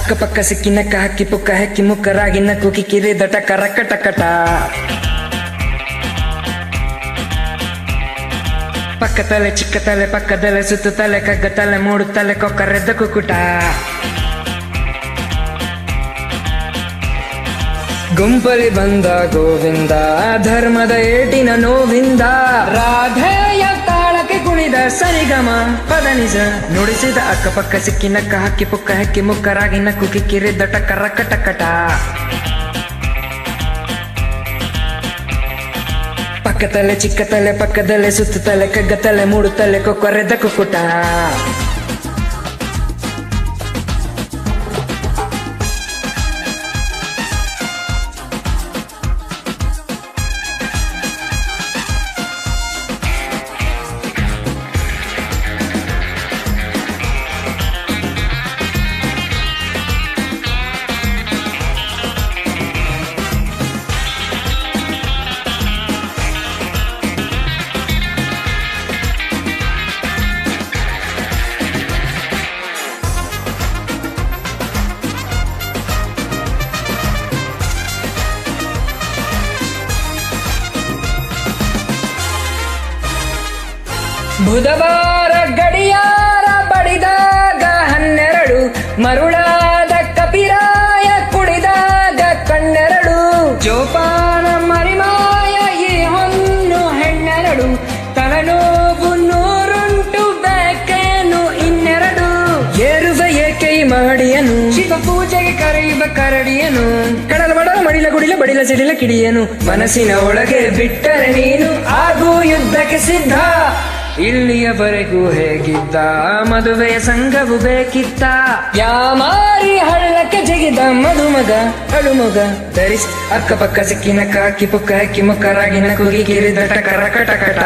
ಅಕ್ಕಪಕ್ಕ ಸಿಕ್ಕಿ ನಕ್ಕ ಹಕ್ಕಿ ಪುಕ್ಕ ಹೆಕ್ಕಿ ಮುಕ್ಕರಾಗಿ ನಕ್ಕು ಕಿಕ್ಕಿರಿ ದಟ ಕರಕ ಟಕಟ ಪಕ್ಕ ತಲೆ ಚಿಕ್ಕ ತಲೆ ಪಕ್ಕದಲೆ ಸುತ್ತು ತಲೆ ಕಗ್ಗ ತಲೆ ಮೂಡು ತಲೆ ಕೊಕ್ಕರೆದ್ದ ಕುಕ್ಕುಟ ಗುಂಪಲಿ ಬಂದ ಗೋವಿಂದ ಧರ್ಮದ ಏಟಿನ ನೋವಿಂದ ರಾಧೆಯ ತಾಳಕ್ಕೆ ಕುಣಿದ ಸರಿಗಮ ಪದನಿಜ ನುಡಿಸಿದ ಅಕ್ಕಪಕ್ಕ ಸಿಕ್ಕಿ ನಕ್ಕ ಹಕ್ಕಿ ಪುಕ್ಕ ಹೆಕ್ಕಿ ಮುಕ್ಕರಾಗಿ ನಕ್ಕು ಕಿಕ್ಕಿರಿದ್ದ ಟಕರಕ ಟಕಟ ಪಕ್ಕ ತಲೆ ಚಿಕ್ಕ ತಲೆ ಪಕ್ಕದಲ್ಲೇ ಸುತ್ತು ತಲೆ ಕಗ್ಗ ತಲೆ ಮೂಡು ತಲೆ ಕೊಕ್ಕರೆದ್ದ ಕುಕ್ಕುಟ ಬುಧವಾರ ಗಡಿಯಾರ ಬಡಿದಾಗ 12 ಮರುಳಾದ ಕಪಿರಾಯ ಕುಡಿದಾಗ ಕಣ್ಣೆರಡು ಜೋಪಾನ ಮರಿಮಾಯ ಈ ಹೊನ್ನು ಹೆಣ್ಣೆರಡು ತಲೆನೋವು ನೂರುಂಟು ಬೇಕೇನು ಇನ್ನೆರಡು ಏರುವ ಏಕೈ ಮಾಡಿಯನು ಶಿವ ಪೂಜೆಗೆ ಕರೆಯುವ ಕರಡಿಯನು ಕಡಲ ಬಡಲ ಮಡಿಲ ಗುಡಿಲ ಬಡಿಲ ಸಿಡಿಲ ಕಿಡಿಯನು ಮನಸ್ಸಿನ ಒಳಗೆ ಬಿಟ್ಟರೆ ನೀನು ಹಾಗೂ ಯುದ್ಧಕ್ಕೆ ಸಿದ್ಧ ಇಲ್ಲಿಯವರೆಗೂ ಹೇಗಿದ್ದ ಮದುವೆಯ ಸಂಘವು ಬೇಕಿತ್ತ ಯಾಮಾರಿ ಹಳ್ಳಕ್ಕೆ ಜಗಿದ ಮದುಮಗ ಅಳುಮಗ ಧರಿಸಿ ಅಕ್ಕಪಕ್ಕ ಸಿಕ್ಕಿನ ಕಾಕಿ ಪುಕ್ಕ ಹಕ್ಕಿ ಮುಕ್ಕರಾಗಿನ ಕುಗಿ ಕಿರಿದ ಟಕರ ಕಟಕಟ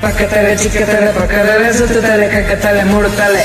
ಪಕ್ಕ ತಲೆ ಚಿಕ್ಕ ತಲೆ ಪಕ್ಕದಲೆ ಸುತ್ತು ತಲೆ ಕಕ್ಕ ತಲೆ ಮೂಡು ತಲೆ